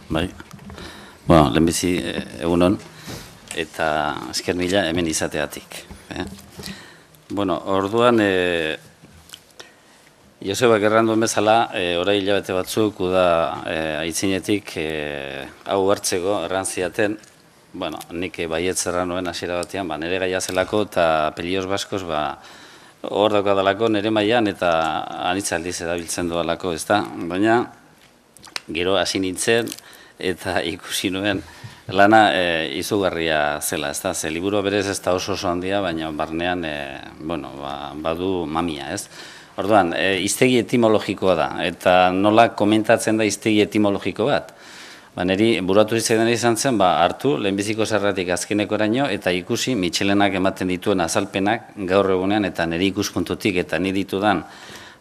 bai. Bueno, lehenbizi egunon, eta esker mila hemen izateatik. Bueno, orduan, Joseba Gerranduen bezala, orai hilabete batzuk, uda aitzinetik hau hartzeko errantziaten, bueno, nik baietz erran nuen hasiera batean, nire gaia zelako eta Pelillos Baskos, hor daukadalako nire mailan eta anitzaldiz erabiltzen dualako, ez da? Baina, gero hasi nintzen eta ikusi nuen lana izugarria zela, ez da? Ze liburua berez ez da oso handia, baina barnean, badu mamia, ez? Orduan, hiztegi etimologikoa da, eta nola komentatzen da hiztegi etimologiko bat? Neri buratu izan zen, hartu, lehenbiziko zerratik azkenekoraino, eta ikusi Michelenak ematen dituen azalpenak gaur egunean, eta niri ikuspuntutik, eta ni ditudan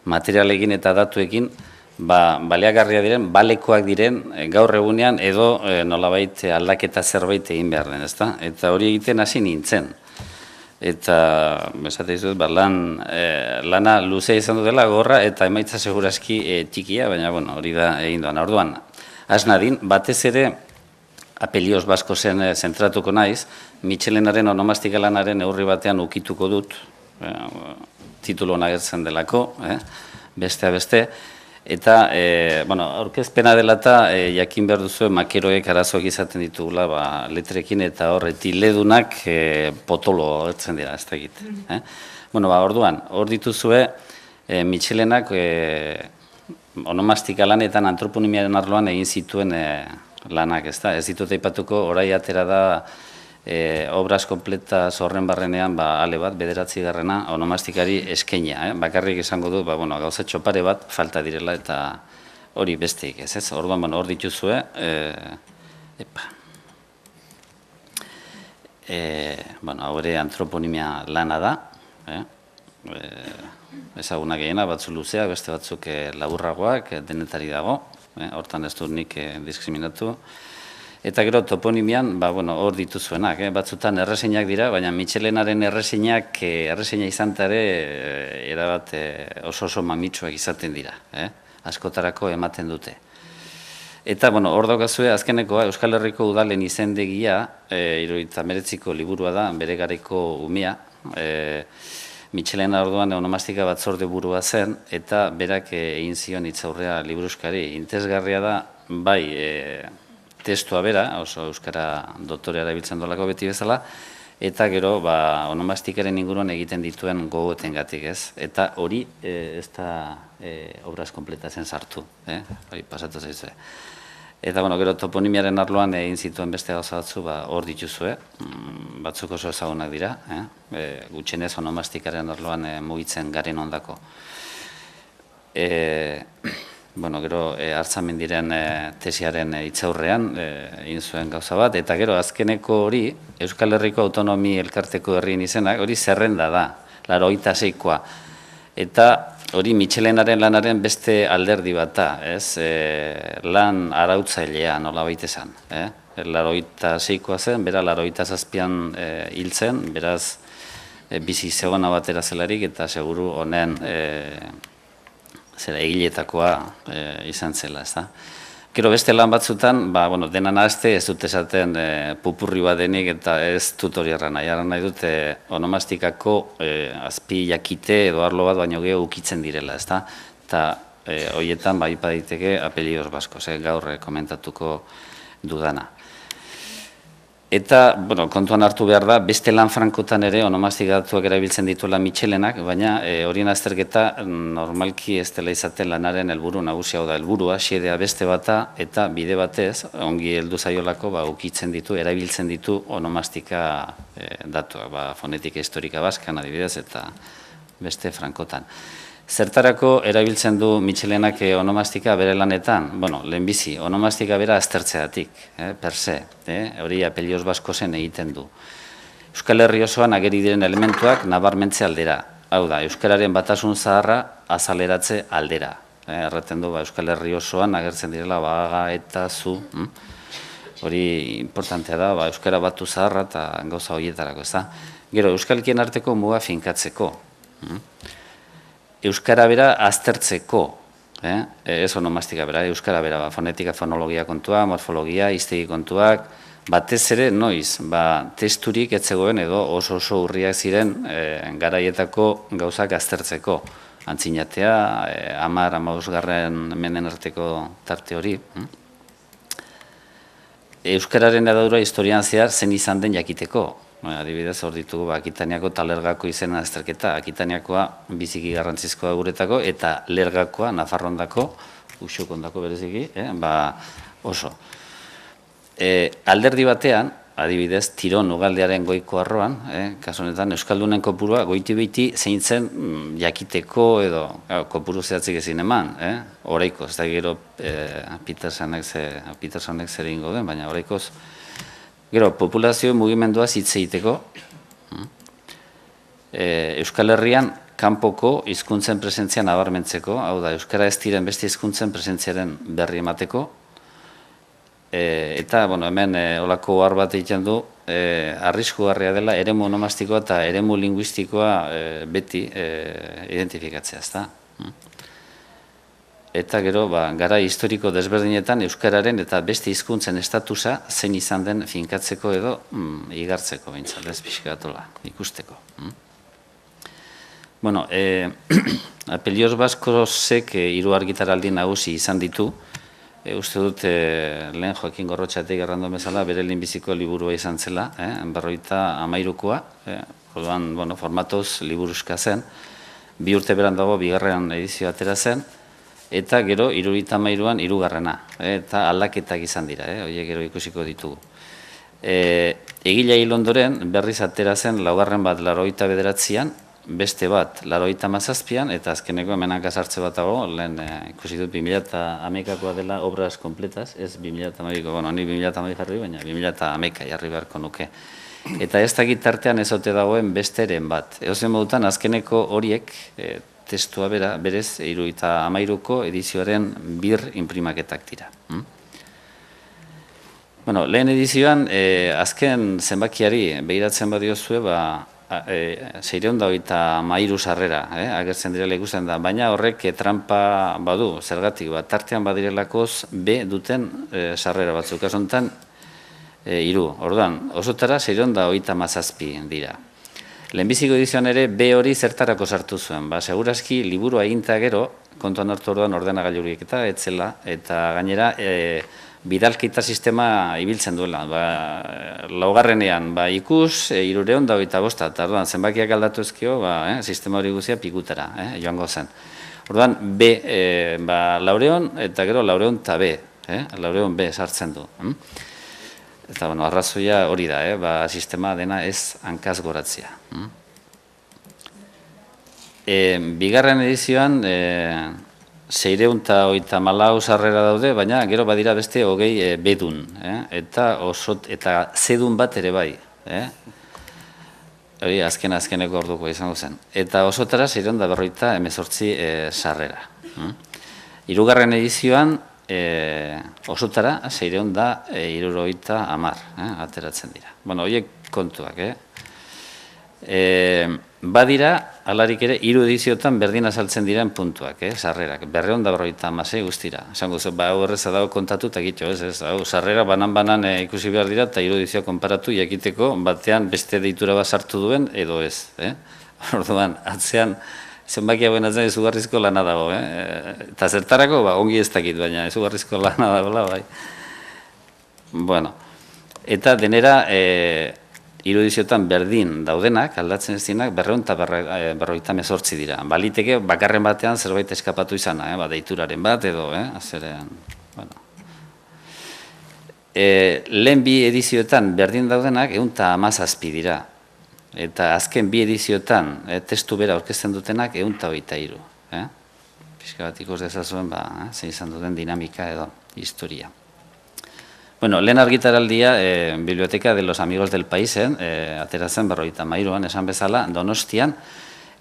materialekin eta datuekin, baliagarria diren, balekoak diren gaur egunean, edo nolabait aldaketa zerbait egin behar den, ezta? Eta hori egiten hasi nintzen. Eta, esate dizut, lana luzea izan dutela gorra, eta emaitza seguraski txikia, baina, hori da egin doan. Orduan, nadin, batez ere, Pelillos Baskosen zentratuko naiz, Michelenaren onomastika lanaren neurri batean ukituko dut, titulu agertzen delako, bestea beste, eta, aurkezpena dela eta jakin behar duzu makeroek arazoak izaten ditugula letrekin eta etiledunak potolo agertzen dira, ez da egit. Orduan, hor dituzue Michelenak onomastika lanetan antroponimiaren arloan egin zituen lanak, ez da? Ez ditut aipatuko, orai atera da obras kompletas horren barrenean ale bat, 9. onomastikari eskenia. Bakarrik esango du, gauza txopare bat falta direla eta hori besteik ez, ez? Orduan, hor dituzue, hau ere antroponimia lana da, ezaguna gehiena, batzu luzea, beste batzuk laburragoak, denetari dago, hortan ez dut nik diskriminatu. Eta gero toponimian, hor dituzuenak, batzutan erreseñak dira, baina Michelenaren erreseña izantare erabat oso mamitsuak izaten dira, askotarako ematen dute. Eta, hor daukazue, azkenekoa, Euskal Herriko udalen izendegia, 1979ko liburua da, bere garaiko umea, Michelena orduan onomastika batzorde burua zen, eta berak egin zion hitzaurrea liburuskari. Interesgarria da, bai, testua bera, oso euskara doktorea erabiltzen dolako beti bezala, eta gero onomastikaren inguruan egiten dituen gogoetengatik, ez? Eta hori ez da obraz kompletatzen sartu, hori pasatu zaizue. Eta, gero toponimiaren arloan egin zituen beste gauza batzu, hor dituzue, batzuk oso ezagunak dira, gutxienez onomastikaren arloan mugitzen garen ondako. Gero Artzamendiren tesiaren hitzaurrean egin zuen gauza bat, eta gero azkeneko hori, Euskal Herriko Autonomi Elkarteko herrien izenak, hori zerrenda da, 86koa. Eta hori Michelenaren lanaren beste alderdi bat da, lan arautzailea nola baita esan. 86koa zen, bera 87an hil zen, beraz bizi zegona batera zelarik, eta seguru honen egiletakoa izan zela, ez da. Gero beste lan batzutan, dena nahazte ez dut esaten pupurri bat denik eta ez dut hori erran nahi dute onomastikako azpi jakite edo arlo bat baino gehiago ukitzen direla, ez da. Eta horietan ipaditeke Pelillos Baskos, gaur komentatuko dudana. Eta, kontuan hartu behar da, beste lan frankotan ere onomastikatuak erabiltzen dituela Michelenak, baina horien azterketa normalki ez dela izaten lanaren helburu nagusia, hau da, helburua, xedea beste bata, eta bide batez, ongi heldu zaiolako, ukitzen ditu, erabiltzen ditu onomastika datuak, fonetika historika baskan adibidez, eta beste frankotan. Zertarako erabiltzen du Michelenak onomastika bere lanetan? Lehenbizi, onomastika bera aztertzeatik, per se, hori Pelillos Baskosen egiten du. Euskal Herri osoan ageri diren elementuak nabarmentze aldera. Hau da, euskararen batasun zaharra azaleratze aldera. Erraten du, Euskal Herri osoan agertzen direla baga eta zu. Hori importantea da, euskara batu zaharra eta gauza horietarako, ez da. Gero, euskalkien arteko muga finkatzeko. Euskara bera aztertzeko, ez onomastika bera, euskara bera, fonetika, fonologia kontua, morfologia, hiztegi kontuak, batez ere, noiz, testurik etzegoen edo oso urriak ziren garaietako gauzak aztertzeko. Antzinatea, 10-15 menden arteko tarte hori. Euskararen edadura historian zehar zen izan den jakiteko. Adibidez, hor ditugu Akitaniako eta Lergako izena azterketa. Akitaniakoa biziki garrantzizkoa guretako eta Lergakoa, Nafarroandako, Uxokondako bereziki, oso. Alderdi batean, adibidez, Tiron ugaldearen goiko arroan, kasu honetan, Euskaldunen kopurua goiti behiti zein zen jakiteko edo kopuru zehatzik ezin eman, oraikoz, eta gero Petersonek zer egingo den, baina oraikoz, gero, populazio mugimenduaz hitz egiteko, Euskal Herrian kanpoko hizkuntzen presentzia nabarmentzeko, hau da, euskara ez diren beste hizkuntzen presentziaren berri emateko, eta, hemen olako ohar bat egiten du, arriskugarria dela eremu onomastikoa eta eremu linguistikoa beti identifikatzea, ezta? Eta gero, gara historiko desberdinetan euskararen eta beste hizkuntzen estatusa zein izan den finkatzeko edo igartzeko, bintzat, ez pixkatola, ikusteko. Bueno, Apelios Baskozek 3 argitaraldi nagusi izan ditu. Uste dut, lehen Joakin Gorrotxatek errandu bezala, bere lehenbiziko liburua izan zela, 53koa, formatoz liburuzka zen, 2 urte berandago 2. edizio atera zen, eta gero 73an 3. Eta aldaketak izan dira, horiek gero ikusiko ditugu. Egila hil ondoren, berriz atera zen 4. Beste bat 97an, eta azkeneko hemenak azartze bat dago, lehen ikusi dut 2011koa dela obras kompletaz, ez 2012ko, ni 2012 jarri, baina 2011 jarri beharko nuke. Eta ez dakit tartean ez ote dagoen besteren bat. Edozen modutan, azkeneko horiek, testua berez, 73ko edizioaren bir imprimaketak dira. Lehen edizioan, azken zenbakiari behiratzen badiozue, 623 sarrera, agertzen direla ikusten da, baina horrek trampa badu, zergatik, tartean badirelakoz B duten sarrera batzuk, kasontan 3, orduan, osotara 637 dira. Lehenbiziko edizioan ere B hori zertarako sartu zuen, segurazki liburua eginta gero, kontuan hartu orduan ordenagailurik eta etzela, eta gainera bidalketa sistema ibiltzen duela. 4. ikus, 325, eta orduan, zenbakiak aldatu ezkio, sistema hori guzia pikutara, joango zen. Orduan, B, 400, eta gero 400 eta B, 400 B sartzen du. Eta, arrazoia hori da, sistema dena ez hankaz goratzea. 2. edizioan, 634 sarrera daude, baina gero badira beste 20 bedun, eta zedun bat ere bai. Hori azkeneko orduko izango zen. Eta osotara 648 sarrera. 3. edizioan osotara 670 ateratzen dira. Horiek kontuak, badira, alarik ere, 3 ediziotan berdin azaltzen diren puntuak, sarrerak, 456 guztira. Esango zu, horreza dago kontatu eta gitxo, sarrera banan ikusi behar dira eta 3 edizioa konparatu jakiteko batean beste deitura bat sartu duen edo ez. Orduan, atzean, zenbaki hauen atzen izugarrizko lana dago, eta zertarako, ongi ez dakit, baina izugarrizko lana dagoela, bai. Bueno, eta denera, 3 ediziotan berdin daudenak, aldatzen ez dinak, 458 dira. Baliteke, bakarren batean zerbait eskapatu izana, deituraren bat edo, azerean, bueno. Lehen 2 edizioetan berdin daudenak, 117 dira. Eta azken 2 ediziotan testu bera aurkezten dutenak, 123. Pixka bat ikus dezazuen, zein izan duten dinamika edo historia. Bueno, lehen argitaraldia, Biblioteca de los Amigos del Paisen, ateratzen 53an, esan bezala, Donostian,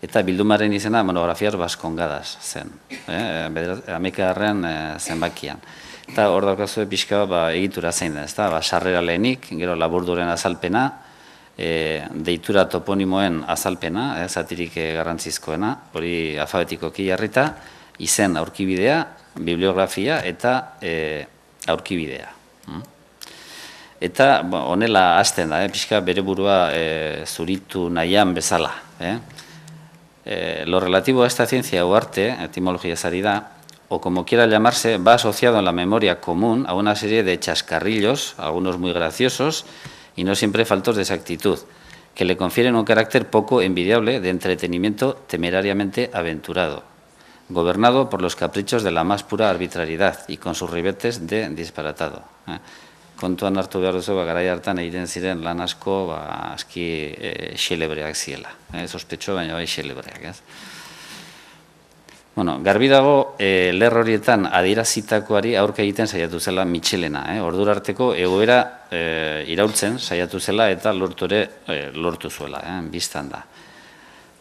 eta bildumaren izena Monografias Baskongadas zen, 11. zenbakian. Eta hor daukazue pixka egitura zein da, sarrera lehenik, gero laburduren azalpena, deitura toponimoen azalpena, zatirik garrantzizkoena, hori alfabetikoki jarrita, izen aurkibidea, bibliografia eta aurkibidea. Eta honela hasten da, pixka bere burua zuritu nahian bezala. Lo relativo a esta ciencia o arte, etimología salida, o como quiera llamarse, va asociado en la memoria común a una serie de chascarrillos, algunos muy graciosos y no siempre faltos de exactitud, que le confieren un carácter poco envidiable de entretenimiento temerariamente aventurado, gobernado por los caprichos de la más pura arbitrariedad y con sus ribetes de disparatado. Kontuan hartu behar duzu, garai hartan egiten ziren lan asko aski xelebreak ziela. Sospetxo, baina bai xelebreak, ez? Bueno, garbi dago, lerro horietan adierazitakoari aurka egiten saiatu zela Mitxelena. Ordura arteko egoera iraultzen saiatu zela eta lortu zuela, biztan da.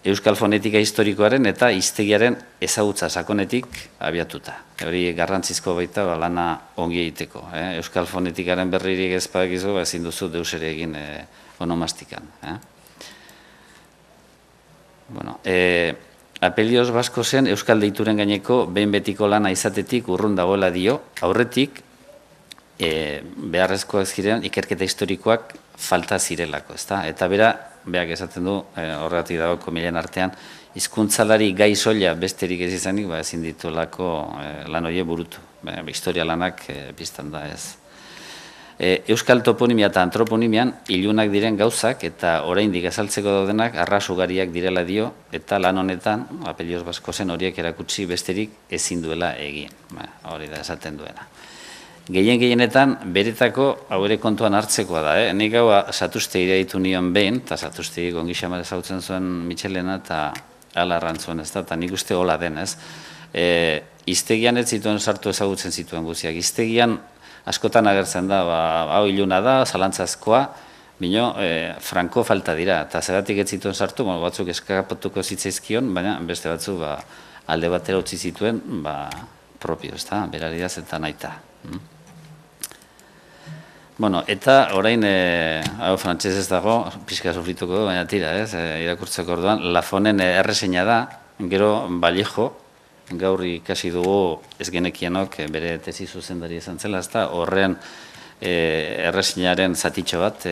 Euskal fonetika historikoaren eta hiztegiaren ezagutza sakonetik abiatuta. Hori garrantzizko baita lana ongi egiteko. Euskal fonetikaren berririk ez badakizu, ezin duzu deus ere egin onomastikan. Bueno, Apelioz Baskosen Euskal deituren gaineko behin betiko lana izatetik urrun dagoela dio, aurretik beharrezkoak ziren ikerketa historikoak falta zirelako, ezta? Eta berak esaten du, horregatik dago komilen artean, hizkuntzalari gai soila besterik ez izanik, ezin ditulako lan horiek burutu. Historia lanak biztan da ez. Euskal toponimia eta antroponimian ilunak diren gauzak eta oraindik azaltzeko daudenak arrasugariak direla dio eta lan honetan, Apelioz Baskosen horiek erakutsi besterik ezin duela egin. Hori da esaten duena. Gehienetan, beretako hau ere kontuan hartzekoa da. Nik hau Satustegi deitu nion behin, eta Satustegi ongi xamar ezautzen zuen Mitxelena eta ala arrantzuen, ez da, eta nik uste hola den, ez. Hiztegian ez zituen sartu ezagutzen zituen guztiak. Hiztegian askotan agertzen da, hau iluna da, zalantzazkoa, bino, franko falta dira, eta zeratik ez zituen sartu, batzuk eskapatuko zitzaizkion, baina beste batzuk alde batera utzi zituen, propio, ez da, berariaz eta naita. Bueno, eta orain, hau frantxez ez dago, pixka sufrituko, baina tira, ez, irakurtzeko orduan, Lafonen erreseina da, gero Vallejo, gaur ikasi dugu ez genekienok bere tesi zuzendari izan zela, ez da, horren erreseinaren zatitxo bat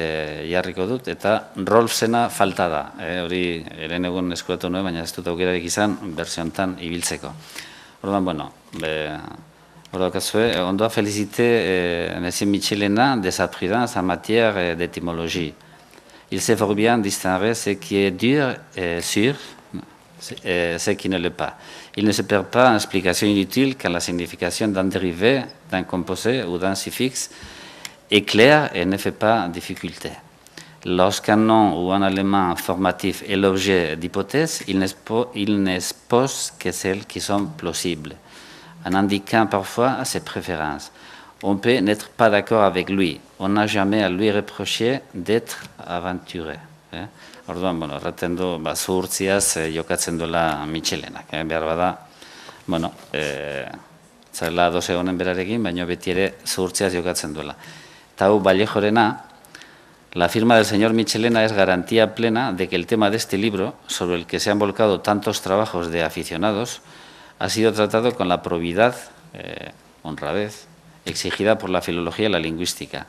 jarriko dut, eta Rolfsena falta da, hori eren egun eskuratu nuen, baina ez dut aukerarik izan, berziontan ibiltzeko. Orduan, bueno, on doit féliciter M. Mitxelena de sa prudence en matière d'étymologie. Il sait fort bien distinguer ce qui est dur et sûr, ce qui ne l'est pas. Il ne se perd pas en explications inutiles quand la signification d'un dérivé, d'un composé ou d'un suffixe est claire et ne fait pas difficulté. Lorsqu'un nom ou un élément formatif est l'objet d'hypothèses, il n'expose que celles qui sont plausibles, en indiquant parfois ses préférences. On peut n'être pas d'accord avec lui. On n'a jamais à lui reprocher d'être aventuré. Orduan, bueno, erraten du, zuhurtziaz jokatzen duela Mitxelenak. Behar bada, bueno, zela doze honen berarekin, baina beti ere zuhurtziaz jokatzen duela. Eta hau Vallejorena, la firma del señor Mitxelena es garantía plena de que el tema de este libro, sobre el que se han volcado tantos trabajos de aficionados, ha sido tratado con la probidad, honradez, exigida por la filología y la lingüística.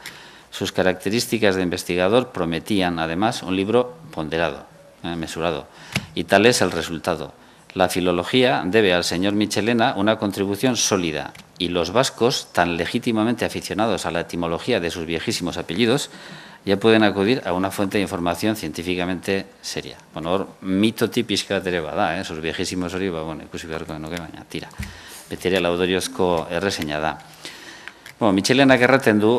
Sus características de investigador prometían, además, un libro ponderado, mesurado. Y tal es el resultado. La filología debe al señor Mitxelena una contribución sólida, y los vascos, tan legítimamente aficionados a la etimología de sus viejísimos apellidos, ya pueden acudir a una fuente de información científicamente seria. Bueno, hor, mitotik pixka bat ere bada, sus viejísimos hori, bueno, ikusi beharko denuke, baina tira. Beti ere laudoriozko erreseina da. Bueno, Mitxelenak erraten du,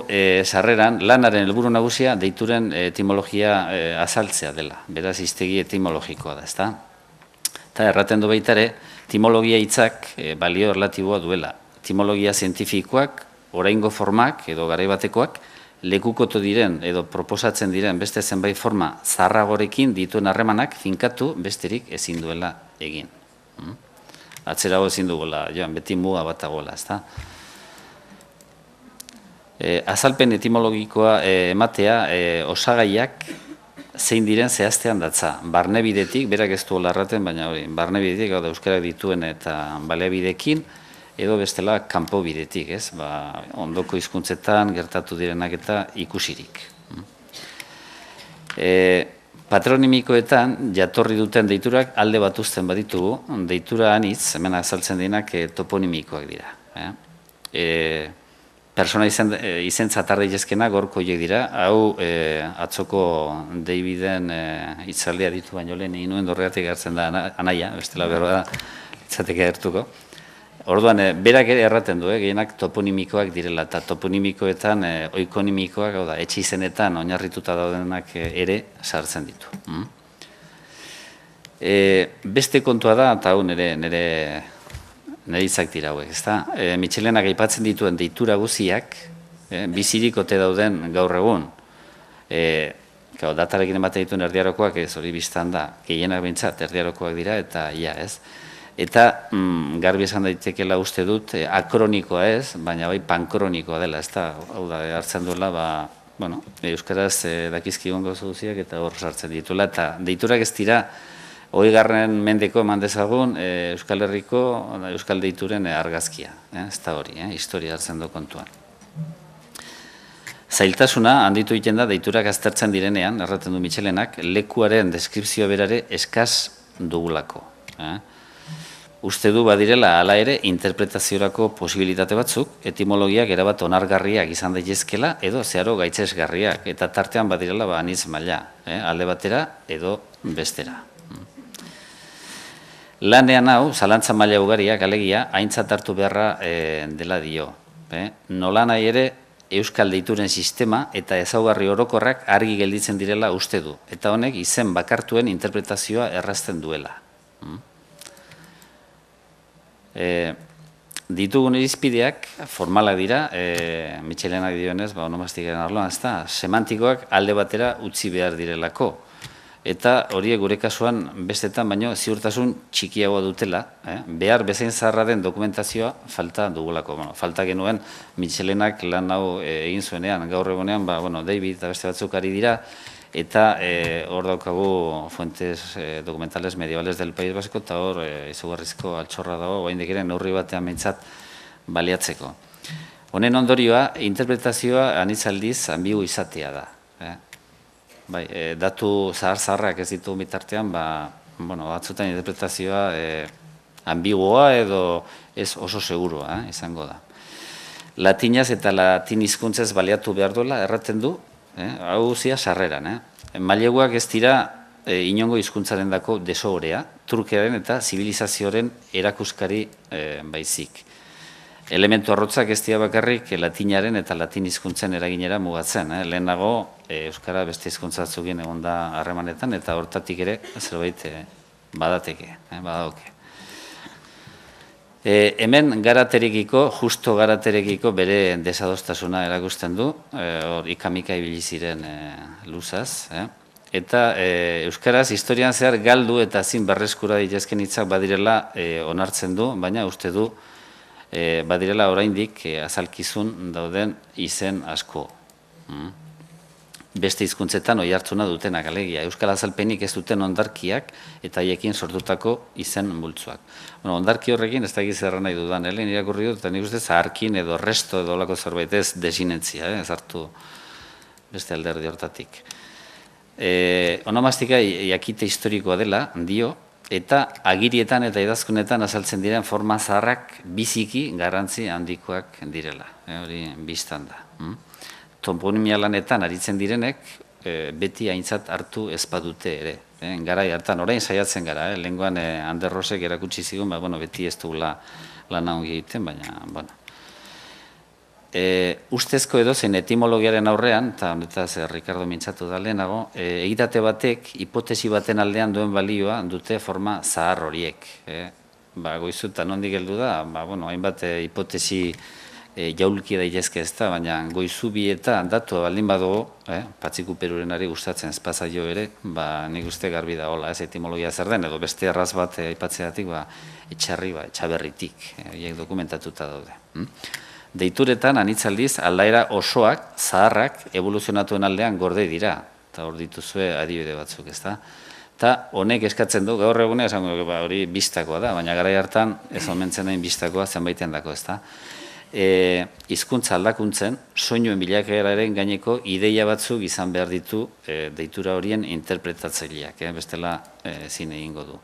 sarreran, lanaren helburu nagusia deituren etimologia azaltzea dela. Beraz, hiztegi etimologikoa da, ezta? Eta erraten du baita ere, etimologia hitzak balio relatiboa duela. Etimologia zientifikoak, oraingo formak edo garai batekoak, lekukotu diren edo proposatzen diren beste zenbait forma zaharragorekin dituen harremanak finkatu besterik ezin duela egin. Atzerago ezin dugola, joan, beti muga bat dagoela, ezta? Azalpen etimologikoa ematea osagaiak zein diren zehaztean datza. Barne bidetik, berak ez du larraten, baina hori, barne bidetik, hau da euskarak dituen eta baliabidekin, edo bestela kanpo bidetik, ez? Ondoko hizkuntzetan gertatu direnak eta ikusirik. Patronimikoetan jatorri duten deiturak alde bat uzten baditugu, deitura anitz, hemen azaltzen direnak toponimikoak dira. Persona izentzat har daitezkeena gorko horiek dira, hau atzoko Daviden hitzaldia ditu baino lehen egin nuen dorreatik hartzen da anaia, bestela behar da itzateke gertuko. Orduan, berak ere erraten du, gehienak toponimikoak direla, eta toponimikoetan oikonimikoak, hau da, etxe izenetan oinarrituta daudenak ere sartzen ditu. Beste kontua da, eta hau nire hitzak dira hauek, ezta? Mitxelenak aipatzen dituen deitura guziak, bizirik ote dauden gaur egun. Datarekin ematen dituen erdiarokoak ez hori biztan da, gehienak behintzat erdiarokoak dira, eta ia ez. Eta garbi esan daitekela uste dut, akronikoa ez, baina bai pankronikoa dela, ez da, hau da, hartzen duela, euskaraz dakizkigun gauza guziak eta hor sartzen dituela, eta deiturak ez dira, 20. mendeko eman dezagun Euskal Herriko, Euskal deituren argazkia, ez da hori, historia hartzen du kontuan. Zailtasuna handitu egiten da deiturak aztertzen direnean, erraten du Mitxelenak, lekuaren deskripzio berare eskaz dugulako. Uste du badirela hala ere interpretaziorako posibilitate batzuk, etimologiak erabat onargarriak izan daitezkela edo zeharo gaitzesgarriak, eta tartean badirela anitz maila, alde batera edo bestera. Lanean hau, zalantza maila ugariak alegia, aintzat hartu beharra dela dio. Nola nahi ere, Euskal deituren sistema eta ezaugarri orokorrak argi gelditzen direla uste du, eta honek izen bakartuen interpretazioa errazten duela. Ditugun irizpideak formalak dira, Mitxelenak dionez, onomastikaren arloan, ez da, semantikoak alde batera utzi behar direlako. Eta horiek gure kasuan bestetan baino ziurtasun txikiagoa dutela, behar bezain zaharra den dokumentazioa falta dugulako. Falta genuen Mitxelenak lan hau egin zuenean, gaur egonean, David eta beste batzuk ari dira, eta hor daukagu fuentes dokumentales medievales del País Vasco, eta hor izugarrizko altxorra dago, oraindik ere neurri batean behintzat baliatzeko. Honen ondorioa, interpretazioa anitzaldiz ambigu izatea da. Datu zahar-zaharrak ez ditu bitartean, batzutan interpretazioa ambiguoa edo ez oso segurua izango da. Latinaz eta latin hizkuntzez baliatu behar duela, erraten du, hau zia sarreran. Maileguak ez dira inongo hizkuntzaren dako desohorea, trukearen eta zibilizazioaren erakuskari baizik. Elementu arrotzak ez dira bakarrik latinaren eta latin hizkuntzen eraginera mugatzen. Lehenago, euskara beste hizkuntza batzukien egon da harremanetan, eta hortatik ere zerbait badaoke. Hemen garaterekiko, justo garaterekiko bere desadostasuna erakusten du, hor ikamika ibili ziren luzaz. Eta euskaraz historian zehar galdu eta zin berreskura ditezken hitzak badirela onartzen du, baina uste du badirela oraindik azalkizun dauden izen asko. Beste hizkuntzetan oihartzuna dutenak alegia. Euskal azalpenik ez duten ondarkiak eta haiekin sortutako izen multzoak. Ondarki horrekin ez da gizarra nahi dudan, lehen irakurri dut, eta nik uste zaharkin edo resto edo olako zerbait ez desinentzia, ez hartu beste alderdi hortatik. Onomastika jakite historikoa dela, dio, eta agirietan eta idazkunetan azaltzen diren forma zaharrak biziki garrantzi handikoak direla. Hori biztan da. Toponimia lanetan aritzen direnek beti aintzat hartu ez badute ere. Garai hartan, orain saiatzen gara, lehengoan Ander Rosek erakutsi zigun, beti ez dugula lan ongi egiten, baina, ustezko edozein etimologiaren aurrean, eta honetaz Ricardo mintzatu da lehenago, egitate batek, hipotesi baten aldean duen balioa dute forma zahar horiek. Goizutan nondik heldu da, hainbat hipotesi jaulki daitezke ez da, baina goizubi eta datua baldin badugu, Patxiku Perurenari gustatzen espazaio ere, nik uste garbi da hola, ez etimologia zer den, edo beste erraz bat aipatzeatik, etxarri, etxaberritik, horiek dokumentatuta daude. Deituretan, anitzaldiz, aldaera osoak, zaharrak, evoluzionatuen aldean gorde dira. Eta hor dituzue adibide batzuk, ez da? Eta honek eskatzen du, gaur egunea esango hori bistakoa da, baina garai hartan ez omentzen dain bistakoa zenbaiten dako, ez da? Hizkuntza aldakuntzen, soinuen bilakaeraren gaineko ideia batzuk izan behar ditu deitura horien interpretatzaileak, bestela ezin egingo du.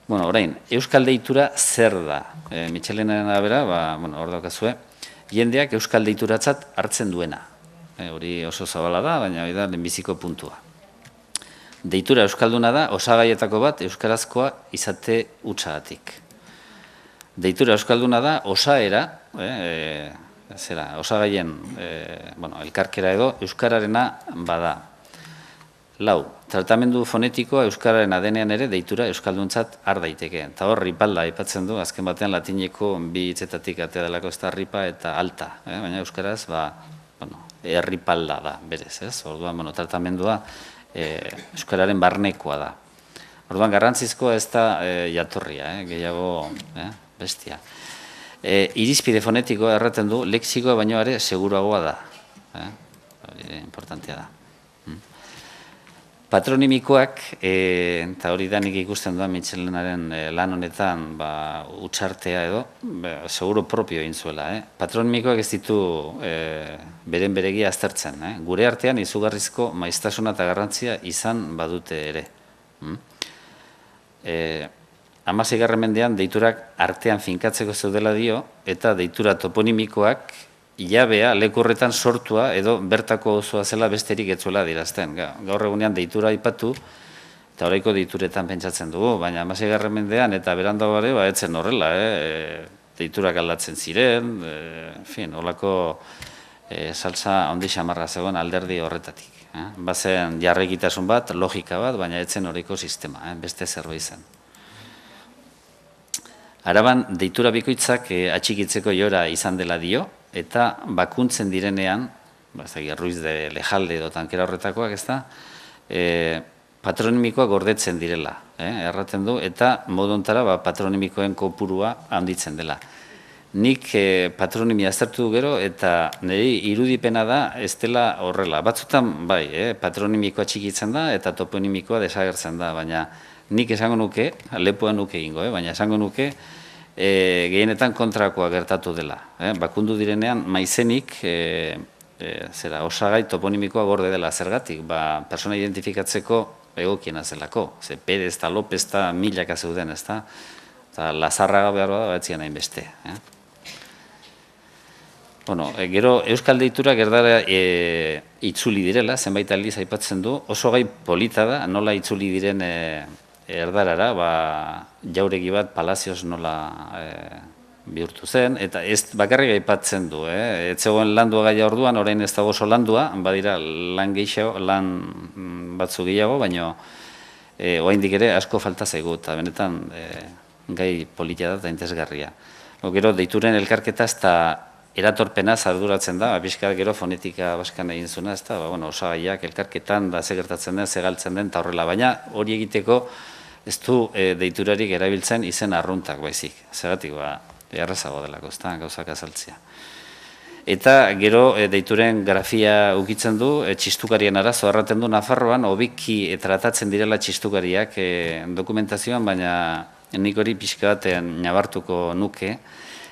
Bueno, orain, euskal deitura zer da? Mitxelenaren arabera, hor daukazue, jendeak euskal deituratzat hartzen duena. Hori oso zabala da, baina hori da lehenbiziko puntua. Deitura euskalduna da, osagaietako bat euskarazkoa izate hutsagatik. Deitura euskalduna da, osaera, osagaien elkarkera edo, euskararena bada. Lau, tratamendu fonetikoa euskararen adenean ere deitura euskalduntzat har daiteke. Eta hor, ripalda aipatzen du, azken batean latineko bi hitzetatik atea delako ez da ripa eta alta. Baina euskaraz, erripalda da, berez, ez? Orduan, tratamendua euskararen barnekoa da. Orduan, garrantzizkoa ez da jatorria, gehiago bestia. Irizpide fonetikoa erraten du, lexikoa baino ere seguruagoa da. Importantea da. Patronimikoak, eta hori da nik ikusten duan Mitxelenaren lan honetan utxartea edo, seguro propio egin zuela. Patronimikoak ez ditu beren beregia aztertzen. Gure artean izugarrizko maiztasuna eta garrantzia izan badute ere. 16. mendean deiturak artean finkatzeko zeudela dio, eta deitura toponimikoak jabea leku horretan sortua edo bertako osoa zela besterik etzuela dirazten. Gaur egunean deitura aipatu, eta oraiko deituretan pentsatzen dugu, baina 16. mendean eta berandago ere etzen horrela, deiturak aldatzen ziren, holako salsa ondi xamarra zegoen alderdi horretatik. Bazen jarraikitasun bat, logika bat, baina etzen horreko sistema, beste zerbait zen. Araban, deitura bikoitzak atxikitzeko jora izan dela dio, eta bakuntzen direnean, Ruiz de Lejalde edo tankera horretakoak, ez da, patronimikoa gordetzen direla, erraten du, eta moduntara patronimikoen kopurua handitzen dela. Nik patronimia aztertu gero, eta niri irudipena da ez dela horrela. Batzutan, patronimikoa txikitzen da, eta toponimikoa desagertzen da, baina nik esango nuke, lepoa nuke egingo, baina esango nuke, gehienetan kontrakoa gertatu dela. Bakundu direnean, maizenik, osagai toponimikoa gorde dela zergatik, persona identifikatzeko egokiena zelako. Perez eta López eta milaka zeuden, ez da? Lazarraga behar bada, batzian hain beste. Gero, euskal deiturak erdara itzuli direla, zenbait aldiz aipatzen du, oso gai polita da, nola itzuli diren erdarara, jauregi bat palazioz nola bihurtu zen, eta ez bakarrik aipatzen du, ez zegoen landua gaia orduan, orain ez dago oso landua, badira lan batzu gehiago, baina oraindik ere asko falta zaigu, eta benetan gai polita da eta interesgarria. Gero, deituren elkarketa ez da eratorpenaz arduratzen da, pixka gero fonetika baskan egin zuna, ez da, osagaiak elkarketan da segertatzen den, segaltzen den, eta horrela, baina hori egiteko ez du deiturarik erabiltzen izen arruntak baizik, zeratik errazago delako, ez da, gauzak azaltzea. Eta gero deituren grafia ukitzen du, txistukarien arazo erraten du Nafarroan, hobiki tratatzen direla txistukariak dokumentazioan, baina nik hori pixka batean nabartuko nuke,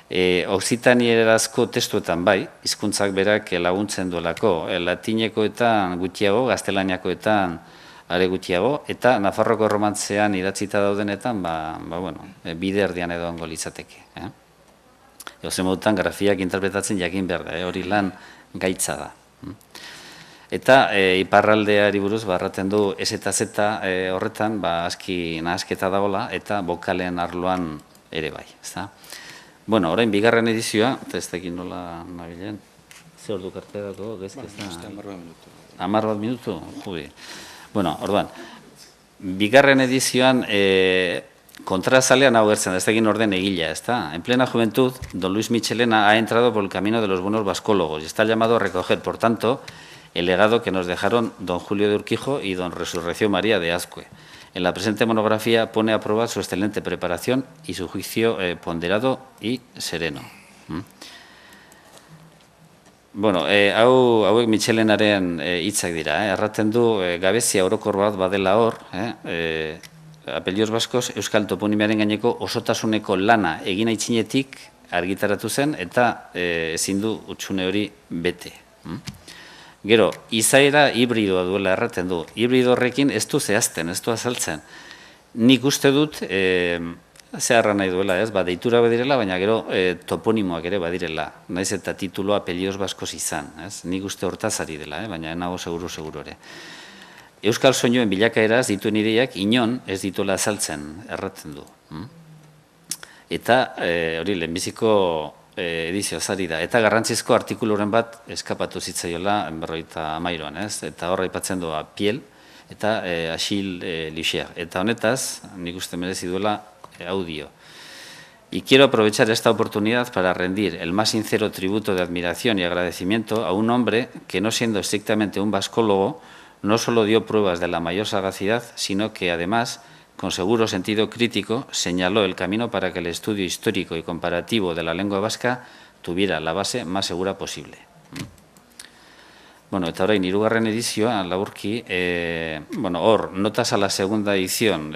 Oksitanierazko testuetan hizkuntzak berak laguntzen duelako, latinekoetan gutxiago, gaztelaniakoetan are gutxiago, eta Nafarroko romantzean idatzita daudenetan, bide erdian edo ongo litzateke. Eozen modutan grafiak interpretatzen jakin behar da, hori lan gaitza da. Eta iparraldeari buruz barraten du ez eta zeta horretan, aski nahasketa dagoela, eta bokalen arloan ere bai. Orain, bigarren edizioa, eta ez tekin nola nabilen, ze ordu kartea dago, gezke ez da? 10 minutu? Jubi. Orduan, bigarren edizioan kontrazalean hau gertzen, ez tekin orden egila, ez da? En plena juventud, don Luis Michelena ha entrado por el camino de los buenos vascólogos y está llamado a recoger, por tanto, el legado que nos dejaron don Julio de Urquijo y don Resurrección María de Azcue. En la presente monografía pone a prueba su excelente preparación y su juicio ponderado y sereno. Bueno, hauek Michelenaren hitzak dira, erraten du gabezia orokor bat badela hor, Apelioz Baskoz euskal toponimiaren gaineko osotasuneko lana egin aitzinetik argitaratu zen eta ezin du hutsune hori bete. Gero, izaera hibridoa duela erraten du. Hibrido horrekin ez du zehazten, ez du azaltzen. Nik uste dut, zeharra nahi duela, ez? Deitura badirela, baina gero toponimoak ere badirela. Naiz eta tituloa Apelioz Baskoz izan, ez? Nik uste hortaz ari dela, baina nago seguru ere. Euskal soinuen bilakaeraz dituen ideiak inon ez dituela azaltzen erraten du. Eta hori lehenbiziko edizio zari da. Eta garrantzizko artikuluren bat eskapatu zitzaiola 53an, ez? Eta horra aipatzen doa Piel eta Achille Licher. Eta honetaz, nik uste merezi duela audio. Y quiero aprovechar esta oportunidad para rendir el más sincero tributo de admiración y agradecimiento a un hombre que, no siendo estrictamente un vascólogo, no solo dio pruebas de la mayor sagacidad, sino que además, con seguro sentido crítico, señaló el camino para que el estudio histórico y comparativo de la lengua vasca tuviera la base más segura posible. Bueno, eta orain hirugarren edizioa, laburki, hor, notas a la segunda edición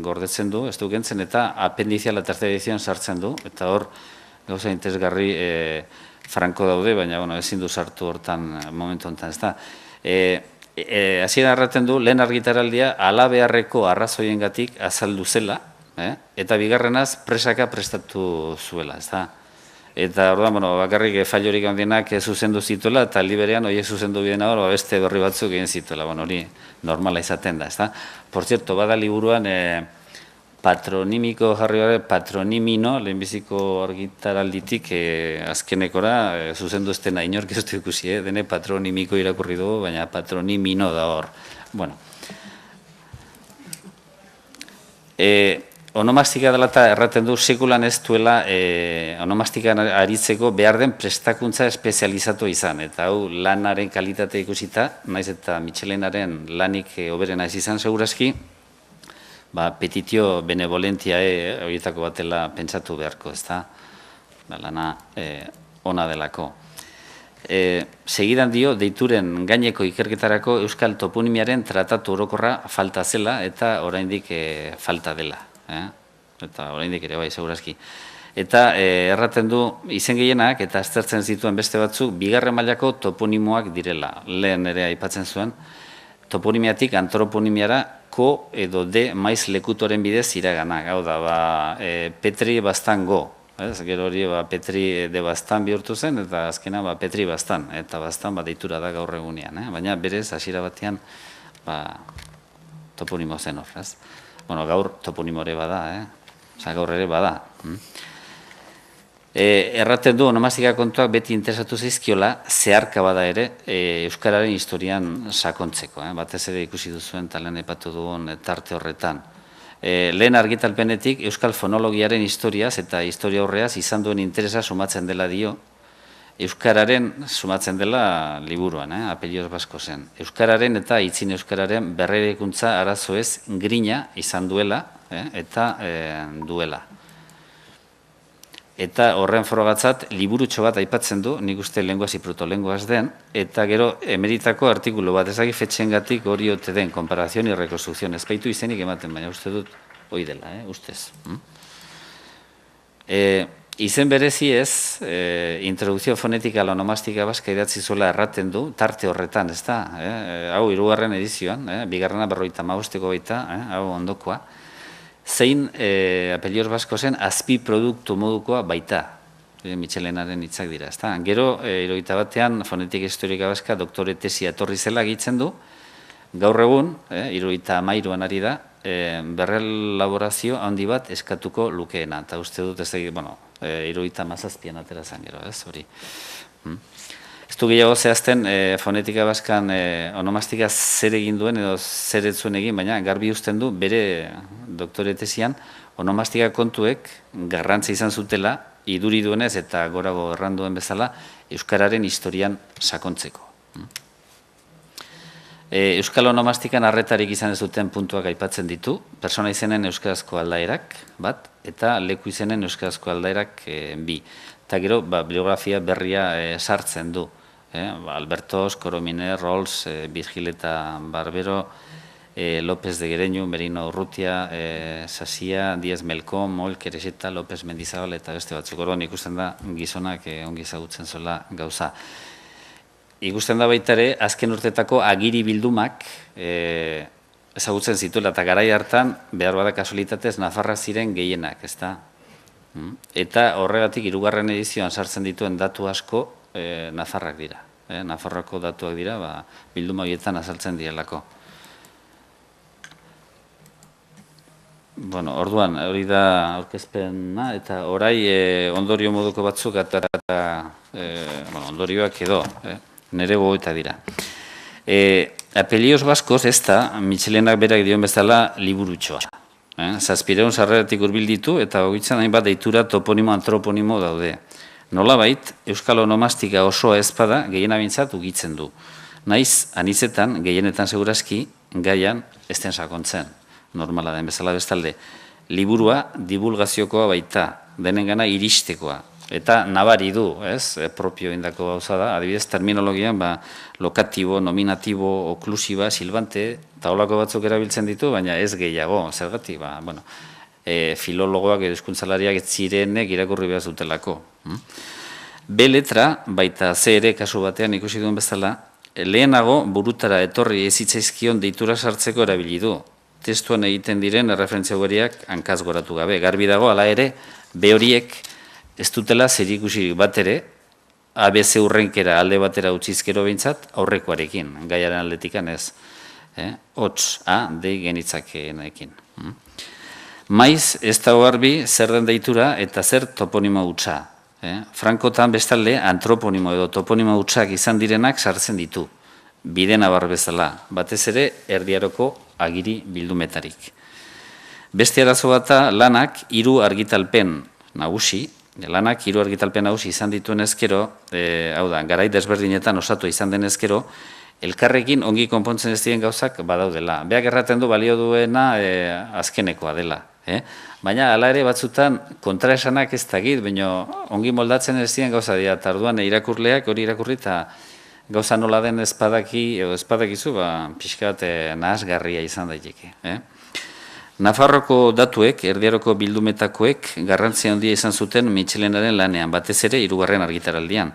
gordetzen du, ez du gentzen, eta apendizia la tercera edición sartzen du, eta hor, gauza interesgarri franko daude, baina, ezin du sartu hortan momentu honetan, ez da. Hasiera erraten du, lehen argitaraldia halabeharreko arrazoiengatik azaldu zela, eta bigarrenaz presaka prestatu zuela, ez da. Eta orduan, bakarrik fallorik handienak zuzendu zituela, eta liberean horiek zuzendu bidena hor, beste berri batzuk egin zituela, hori normala izaten da, ez da. Por cierto, bada liburuan patronimiko jarri gara, patronimino, lehenbiziko argitaralditik azkenekora, zuzendu ez dena inork ez du ikusi, dene patronimiko irakurri dugu, baina patronimino da hor. Bueno. Onomastika dela eta erraten du sekulan ez duela onomastikan aritzeko behar den prestakuntza espezializatu izan. Eta hau lanaren kalitatea ikusita, naiz eta Michelenaren lanik hoberena ez izan segurazki, petitio benevolentia horietako batela pentsatu beharko, ez da, lana ona delako. Segidan dio, deituren gaineko ikerketarako euskal toponimiaren tratatu orokorra falta zela eta oraindik falta dela. Eta oraindik ere bai, segurazki. Eta erraten du izen gehienak eta aztertzen zituen beste batzuk bigarren mailako toponimoak direla. Lehen ere aipatzen zuen, toponimiatik antroponimiara ko edo de maiz lekutoren bidez iraganak. Hau da, Petri bastan go. Gero hori Petri de bastan bihurtu zen eta azkena Petri bastan. Eta bastan deitura da gaur egunean. Baina berez, hasiera batean toponimo zen horraz. Gaur toponimore bada, gaur ere bada. Erraten du onomastika kontuak beti interesatu zaizkiola, zeharka bada ere, euskararen historian sakontzeko. Batez ere ikusi duzuen talen epatu dugun tarte horretan. Lehen argitalpenetik euskal fonologiaren historiaz eta historia horreaz izan duen interesa sumatzen dela dio, euskararen sumatzen dela liburuan, Apelioz Baskozen. Euskararen eta itzin euskararen berreraikuntza arazoez grina izan duela eta duela. Eta horren frogatzat liburutxo bat aipatzen du, nik uste lenguaz protolenguaz den, eta gero emeritako artikulu bat, ezagik fetxengatik hori ote den, komparazion y rekonstrukzion, ez baitu izenik ematen, baina uste dut hoi dela, ustez. Izen berezi ez, introdukzio fonetika la onomastika baska idatzi zuela erraten du, tarte horretan, ez da, hau hirugarren edizioan, bigarrena 55 baita, hau ondokoa, zein Apelioz Baskozen azpi produktu modukoa baita, Michelenaren hitzak dira, ez da. Gero, 71 fonetika historika baska doktore tesia etorri zela egitzen du, gaur egun, 73an ari da, berrelaborazio handi bat eskatuko lukeena, eta uste dut ez da, 77an atera zen gero, ez hori. Ez du gehiago zehazten fonetika baskan onomastika zer egin duen edo zer ez zuen egin, baina garbi uzten du bere doktore tesian onomastika kontuek garrantza izan zutela, iduri duenez eta gorago erranduen bezala, euskararen historian sakontzeko. Euskal onomastikan arretarik izan ez duten puntuak aipatzen ditu, persona izenen euskarazko aldaerak bat, eta leku izenen euskarazko aldaerak bi. Eta gero, bibliografia berria sartzen du. Albertos, Corominer, Rolls, Virgil eta Barbero, López de Gereñu, Merino Urrutia, Sasia, Díaz Melko, Mol, Kereseta, López Mendizabal eta beste batzuk. Orduan ikusten da gizonak ongi ezagutzen zola gauza. Ikusten da baita ere, azken urtetako agiri bildumak ezagutzen zituela eta garai hartan, behar bada kasualitatez, Nafarrak ziren gehienak, ezta? Eta horregatik, hirugarren edizioan sartzen dituen datu asko Nafarrak dira. Nafarroko datuak dira, bilduma horietan azaltzen direlako. Bueno, orduan, hori da aurkezpena, eta orai ondorio moduko batzuk ondorioak edo, nire gogoeta dira. Apelioz Baskoz ez da, Michelenak berak dion bezala liburutxoa. Zazpireun sarreratik hurbil ditu, eta hogitzen hainbat deitura toponimo, antroponimo daude. Nolabait, Euskal Onomastika osoa ezpada gehiena bintzat ugitzen du. Naiz, anitzetan, gehienetan segurazki, gaian ez den sakontzen. Normala den bezala bestalde. Liburua divulgaziokoa baita, denengana iristekoa. Eta nabari du, propio indako gauza da. Adibidez, terminologian, lokatibo, nominatibo, oklusiba, silbante, eta holako batzuk erabiltzen ditu, baina ez gehiago. Zergatik, filologoak edo hizkuntzalariak ez zirenek irakurri behar zutelako. B letra, baita C ere kasu batean ikusi duen bezala, lehenago burutara etorri ezitzaizkion deitura sartzeko erabili du. Testuan egiten diren erreferentzia ugariak hankaz goratu gabe. Garbi dago, hala ere, B horiek ez dutela zerikusi bat ere, ABC urrenkera alde batera utzizkero behintzat, aurrekoarekin, gaiaren aldetikan ez. Hots, A, D genitzakenekin. Maiz, ez dago garbi, zer den deitura eta zer toponimo hutsa. Frankotan bestalde, antroponimo edo toponimo hutsak izan direnak sartzen ditu. Bide nabar bezala, batez ere erdiaroko agiri bildumetarik. Beste arazo bata lanak hiru argitalpen nagusi izan dituen ezkero, hau da, garai desberdinetan osatu izan den ezkero, elkarrekin ongi konpontzen ez diren gauzak badaudela. Beak erraten du balio duena azkenekoa dela. Baina hala ere batzutan kontraesanak ez dakit, baina ongi moldatzen ez diren gauza dira, eta orduan irakurleak hori irakurri eta gauza nola den espadakizu, pixka bat nahasgarria izan daiteke. Nafarroko datuek, erdiaroko bildumetakoek, garrantzia handia izan zuten Mitxelenaren lanean, batez ere, hirugarren argitaraldian.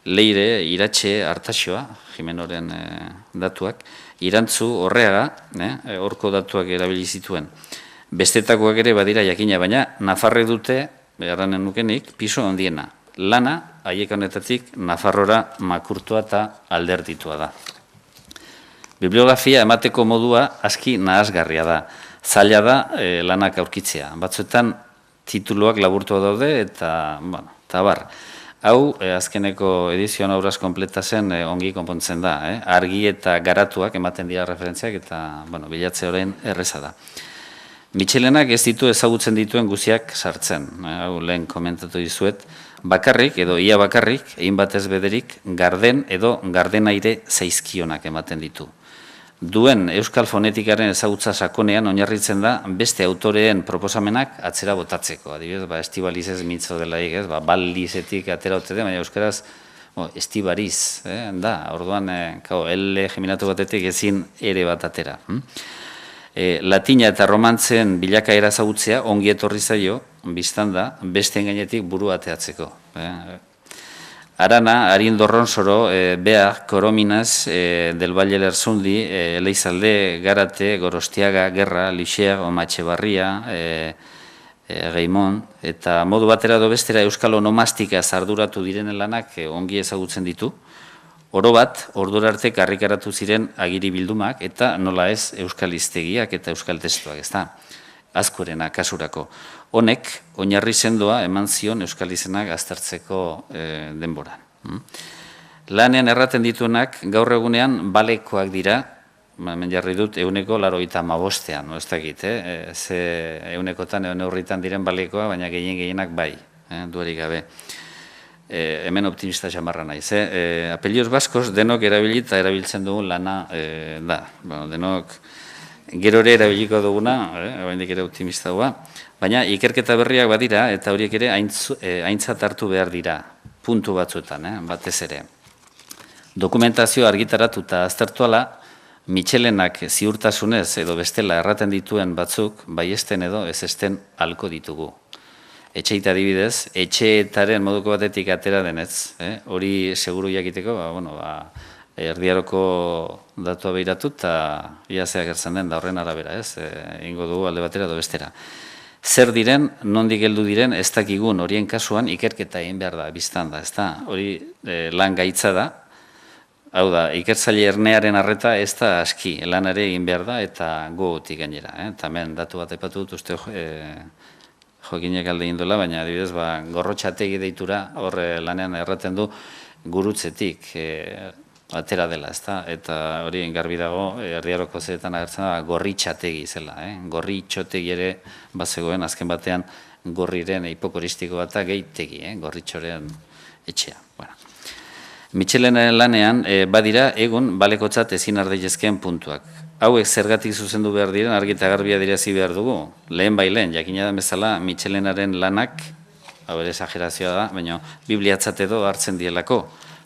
Leire, Iratxe, Artaxoa, Jimenoren datuak, Irantzu, Horreaga, horko datuak erabili zituen. Bestetakoak ere badira jakina, baina Nafarrek dute, beharranen nukenik, piso handiena. Lana, haiek honetatik, Nafarrora makurtua eta alderditua da. Bibliografia emateko modua aski nahasgarria da. Zaila da lanak aurkitzea. Batzuetan tituluak laburtua daude eta bar. Hau, azkeneko edizioan auraz kompleta zen ongi konpontzen da. Argi eta garatuak ematen dira referentziak eta bilatze orain erreza da. Mitxelenak ez ditu ezagutzen dituen guziak sartzen. Hau lehen komentatu dizuet. Bakarrik edo ia bakarrik, egin batez bederik, garden edo gardenaire zaizkionak ematen ditu. Duen euskal fonetikaren ezagutza sakonean oinarritzen da beste autoreen proposamenak atzera botatzeko. Adibidez, Estibalizez mintzo delaik, ballizetik atera ote den, baina euskaraz estibariz, da, orduan, L geminatu batetik ezin ere bat atera. Latina eta romantzen bilakaera ezagutzea ongi etorri zaio, biztan da, besteen gainetik buru ateatzeko. Arana, Arindorron Soro, Bea, Korominaz, Del Valle Lerzundi, Leizalde, Garate, Gorostiaga, Gerra, Lixea, Omatxe Barria, Geimon, eta modu batera do bestera euskal onomastika arduratu direnen lanak ongi ezagutzen ditu. Oro bat, ordura arte karrikaratu ziren agiri bildumak eta nola ez euskal hiztegiak eta euskal testuak, ez da, azkorena kasurako. Honek, oinarri sendoa eman zion euskal izenak aztertzeko denboran. Lanean erraten dituenak gaur egunean balekoak dira, hemen jarri dut euneko 85ean, ez dakit, ze eunekotan neurritan diren balekoa, baina gehienak bai, duerik gabe. Hemen optimista xamarra naiz. Apelioz Baskoz denok erabili eta erabiltzen dugun lana da. Denok gero ere erabiliko duguna, oraindik ere optimista dugu, baina ikerketa berriak badira eta horiek ere aintzat hartu behar dira, puntu batzuetan, batez ere. Dokumentazio argitaratu eta aztertuala, Mitxelenak ziurtasunez edo bestela erraten dituen batzuk, baiesten edo ez esten halko ditugu. Etxeita adibidez, etxeetaren moduko batetik atera denez, hori seguru jakiteko, erdiaroko datua behiratu eta iazea gertzen den da horren arabera, ingo dugu alde batera edo bestera. Zer diren, nondik heldu diren, ez dakigun horien kasuan ikerketa egin behar da, biztan da, hori lan gaitza da. Hau da, ikertzaile ernearen arreta ez da aski, lanare egin behar da eta gogotik gainera. Eta hemen datu bat aipatu dut, uste Jokinek alde indola, baina adibidez, gorrotxategi deitura, horre lanean erraten du gurutzetik atera dela, eta hori garbi dago, erdiaroko zeretan agertzen da, gorritxategi zela. Gorritxotegi ere bazegoen, azken batean, gorriren hipokoristiko bat gehitegi, gorritxoren etxea. Mitxelenaren lanean, badira, egun, balekotzat ezin ardailezkeen puntuak. Hauek zergatik zuzendu behar diren, argi eta garbia dirazi behar dugu. Lehen bailen, jakina da bezala, Mitxelenaren lanak, hau ere esagerazioa da, baina bibliatzat edo hartzen dielako.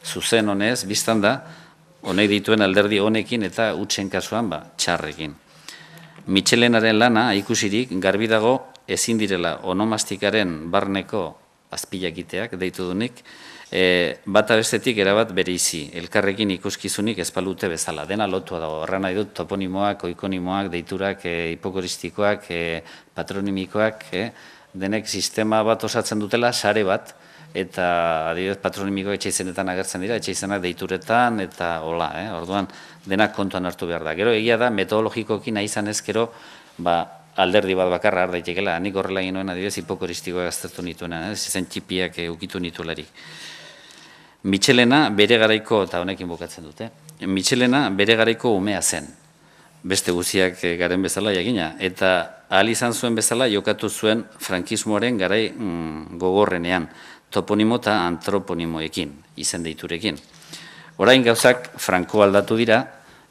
Zuzen honez, biztan da, honek dituen alderdi honekin eta utsen kasuan, txarrekin. Mitxelenaren lana, ikusirik, garbi dago ezin direla onomastikaren barneko azpilakiteak, deitu dunik, bata bestetik erabat bereizi, elkarrekin ikuskizunik ezpalute bezala. Dena lotua dago, horren nahi dut toponimoak, oikonimoak, deiturak, hipokoristikoak, patronimikoak, denek sistema bat osatzen dutela, sare bat, eta adibidez patronimikoak etxe izenetan agertzen dira, etxe izenak deituretan, eta hola, orduan denak kontuan hartu behar da. Gero egia da, metodologikoki nahi izan ezkero, alderdi bat bakarra har daitekela, nik horrela egin nuen adibidez hipokoristikoak aztertu nituena, zen txipiak ukitu nituelarik. Mitxelena bere garaiko, eta honekin bukatzen dute, Mitxelena bere garaiko umea zen, beste guziak garen bezala jakina, eta ahal izan zuen bezala jokatu zuen frankismoaren garai gogorrenean, toponimo eta antroponimoekin, izen deiturekin. Orain gauzak franko aldatu dira,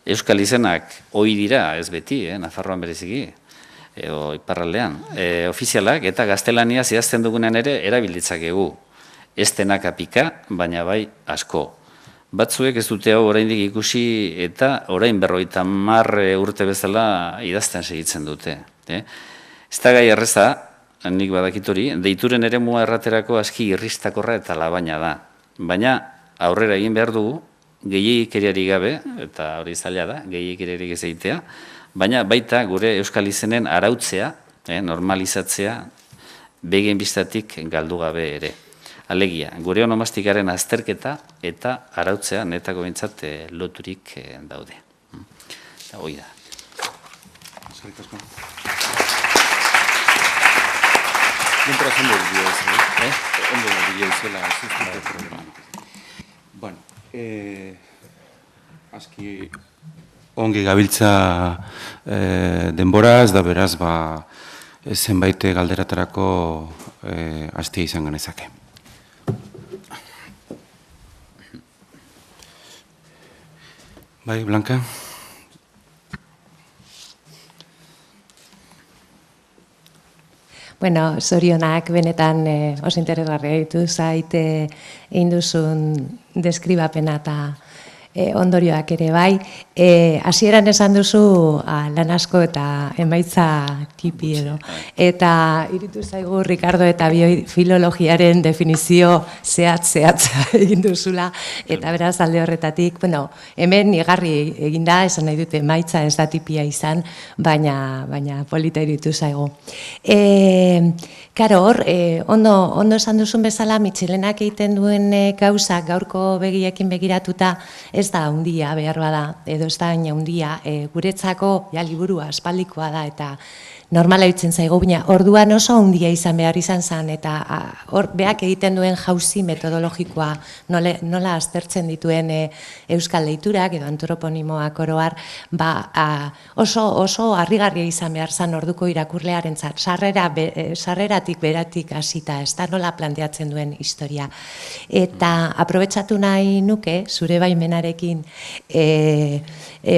euskal izenak ohi dira, ez beti, Nafarroan bereziki, edo iparraldean, ofizialak eta gaztelania zehazten dugunean ere erabilditzakegu. Ez denak apika, baina bai asko. Batzuek ez dute hau oraindik ikusi eta orain 50 urte bezala idazten segitzen dute. Ez da gai erreza, nik badakit hori, deituren eremua erraterako aski irristakorra eta labaina da. Baina aurrera egin behar dugu, gehiagikeriarik gabe, eta hori zaila da, gehiagikeriarik ez egitea, baina baita gure euskal izenen arautzea, normalizatzea, begien biztatik galdu gabe ere. Alegia, gure onomastikaren azterketa eta arautzea netako bintzat loturik daude. Eta hoi da. Denpora zondo bideo ez, ondo bideo izela zuztute problema. Bueno, aski ongi gabiltza denboraz, da beraz, zenbait galderatarako hastia izan genezake. Bai, Blanca? Bueno, zorionak benetan oso interesgarria ditu zait egin duzun deskribapena eta ondorioak ere bai. Hasieran esan duzu lan asko eta emaitza tipi edo. Eta iritu zaigu Ricardo eta biofilologiaren definizio zehatza egin duzula. Eta beraz alde horretatik, bueno, hemen igarri eginda, esan nahi dute emaitza ez da tipia izan, baina polita iritu zaigu. Karo hor, ondo esan duzun bezala, Mitxelenak egiten duen gauzak gaurko begiekin begiratuta, ez da handia behar bada, edo ez da handia, guretzako liburua aspaldikoa da, eta normala itzen zaigu, baina orduan oso handia izan behar izan zen, eta hor beak egiten duen jauzi metodologikoa, nola aztertzen dituen euskal deiturak, edo antroponimoak oroar, oso harrigarria izan behar zen orduko irakurlearen zat, sarreratik beratik hasita, ez da nola planteatzen duen historia. Eta aprobetxatu nahi nuke, zure baimenarekin,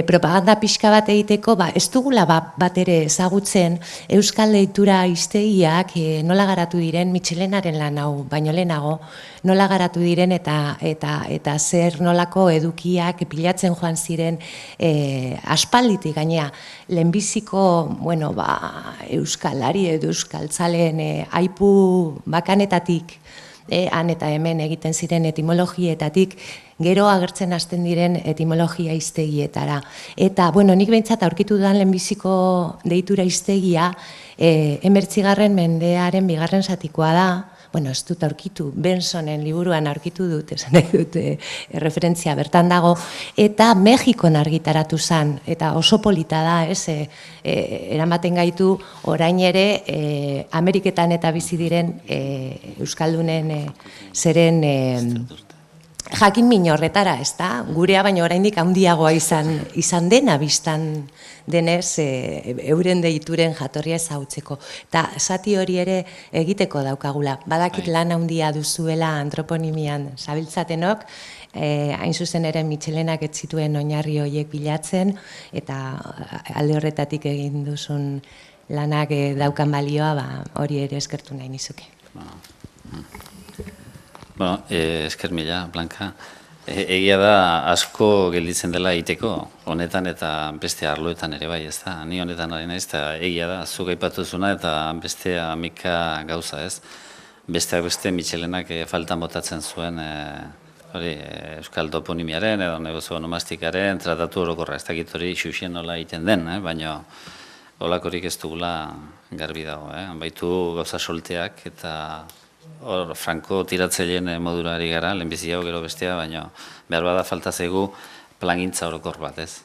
propaganda pixka bat egiteko, ez dugula bat ere ezagutzen, Euskal deitura hiztegiak nola garatu diren, Mitxelenaren lan hau baino lehenago, nola garatu diren eta zer nolako edukiak pilatzen joan ziren aspalditik gainea. Lehenbiziko, bueno, euskalari edo euskaltzaleen aipu bakanetatik, han eta hemen egiten ziren etimologietatik, gero agertzen hasten diren etimologia hiztegietara. Eta, bueno, nik behintzat aurkitu dudan lehenbiziko deitura hiztegia, 19. mendearen 2. zatikoa da, bueno, ez dut aurkitu, Bensonen liburuan aurkitu dut, esan nahi dut referentzia bertan dago, eta Mexikon argitaratu zen, eta oso polita da, eramaten gaitu orain ere Ameriketan eta bizi diren Euskaldunen zeren jakin min horretara, ez da? Gurea baino oraindik handiagoa izan dena biztan denez euren deituren jatorria ezagutzeko. Eta zati hori ere egiteko daukagula. Badakit lan handia duzuela antroponimian zabiltzatenok, hain zuzen ere Mitxelenak ez zituen oinarri horiek bilatzen, eta alde horretatik egin duzun lanak daukan balioa, hori ere eskertu nahi nizuke. Bueno, esker mila, Blanka. Egia da asko gelditzen dela egiteko, honetan eta beste arloetan ere bai, ez da? Ni honetan ari naiz, eta egia da, zuk aipatuzuna eta beste amika gauza, ez? Besteak beste Mitxelenak faltan botatzen zuen euskal toponimiaren edo negozio onomastikaren tratatu orokorra, ez dakit hori xuxen nola egiten den, baina holakorik ez dugula garbi dago, baitu gauza solteak eta hor franko tiratzaileen modura ari gara, lehenbizi hau gero bestea, baina behar bada falta zaigu plangintza orokor bat, ez?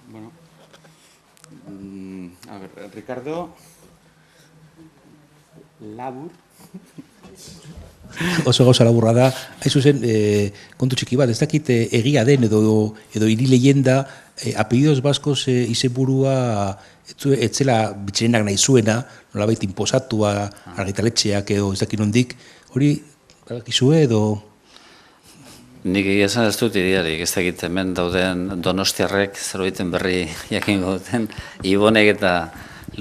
Bueno, a ver, Ricardo, labur. Oso gauza laburra da, hain zuzen, kontu txiki bat, ez dakit egia den edo hiri leyenda, apellidos baskos izenburua etzela Mitxelenak nahi zuena, nolabait inposatua argitaletxeak edo ez dakit nondik, hori badakizue edo... Nik egia esan ez dut idearik, ez dakit hemen dauden donostiarrek zerbaiten berri jakingo duten, Ibonek eta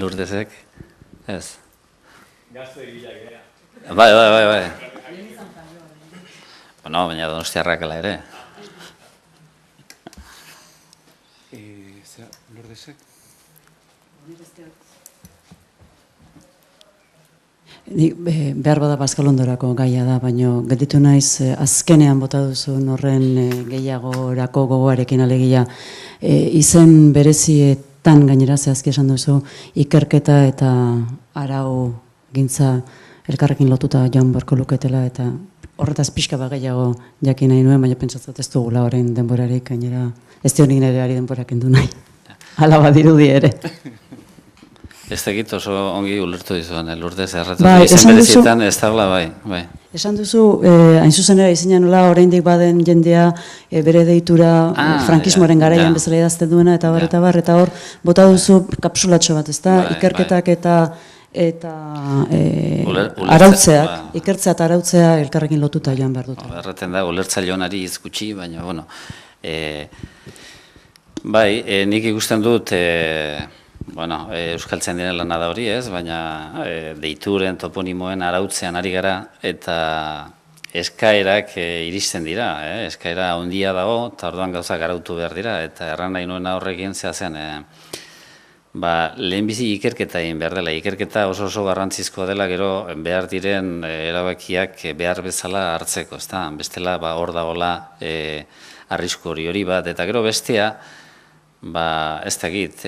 Lurdesek, ez? Gazte egilak, Bai. Bueno, baina donostiarrak ala ere. Lurdesek? Behar bada Baskalondorako gaia da, baina gelditu naiz azkenean bota duzun horren gehiagorako gogoarekin alegia. Izen berezietan gainera zehazki esan duzu ikerketa eta arau gintza elkarrekin lotuta joan beharko luketela, eta horretaz pixka bat gehiago jakin nahi nuen, baina pentsatzat ez dugula orain denborarik, gainera ez dionik nire ari denborak endu nahi. Hala badirudi ere. Ez dakit oso ongi ulertu dizuan, Lourdes erratu izen berezietan ez dagoela, bai. Esan duzu, hain zuzen ere izinen nola, oraindik baden jendea bere deitura frankismoaren garaian bezala idazten duena, eta bar, eta hor, bota duzu kapsulatxo bat, ezta? Ikerketak eta arautzeak, ikertzea eta arautzea elkarrekin lotuta joan behar dute. Erraten da, ulertzaileonari hitz gutxi, baina, bueno, bai, nik ikusten dut, euskaltzen diren lana da hori ez, baina deituren, toponimoen arautzean ari gara, eta eskaerak iristen dira, eskaera handia dago, eta orduan gauzak arautu behar dira, eta erran nahi nuena horrekin zehazen, lehenbizi ikerketa egin behar dela, ikerketa oso garrantzizkoa dela, gero behar diren erabakiak behar bezala hartzeko, ezta? Bestela hor dagoela arrisku hori bat, eta gero bestea, ez dakit,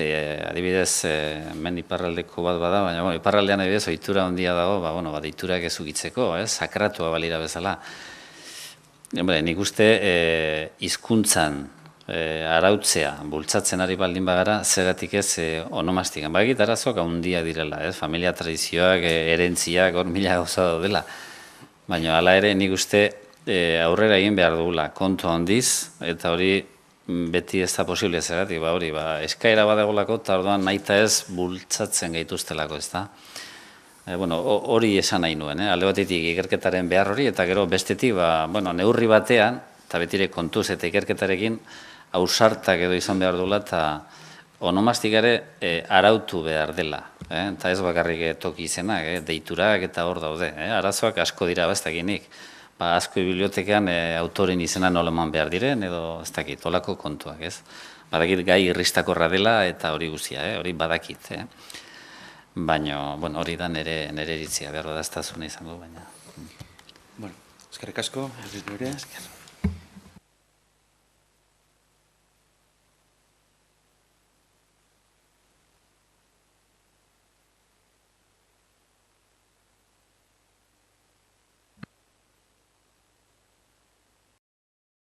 adibidez, hemen iparraldeko bat bada, baina iparraldean adibidez, ohitura handia dago, deiturak ez ukitzeko, sakratua balira bezala. Nik uste hizkuntzan arautzea, bultzatzen ari baldin bagara, zeratik ez onomastikan. Bagit arazoak handia direla, familia tradizioak, erentziak, hor mila gauza daudela. Baina hala ere nik uste aurrera egin behar dugula, kontu handiz, eta hori beti ez da posible zeratik, eskaera badagolako, eta orduan naita ez bultzatzen gaituztelako, ez da. Hori esan nahi nuen, alde batetik ikerketaren behar hori, eta gero bestetik, neurri batean, eta betire kontuz eta ikerketarekin, ausartak edo izan behar duela, eta onomastikare arautu behar dela, eta ez bakarrik toki izenak, deiturak eta hor daude. Arazoak asko dira beztakinik. Asko bibliotekan autoren izena nola eman behar diren, edo ez dakit, olako kontuak, ez? Badakit gai irristakorra dela eta hori guzia, hori badakit. Baina, hori da nire iritzia, behar da ez da zune izango, baina. Bueno, eskerrik asko, ere.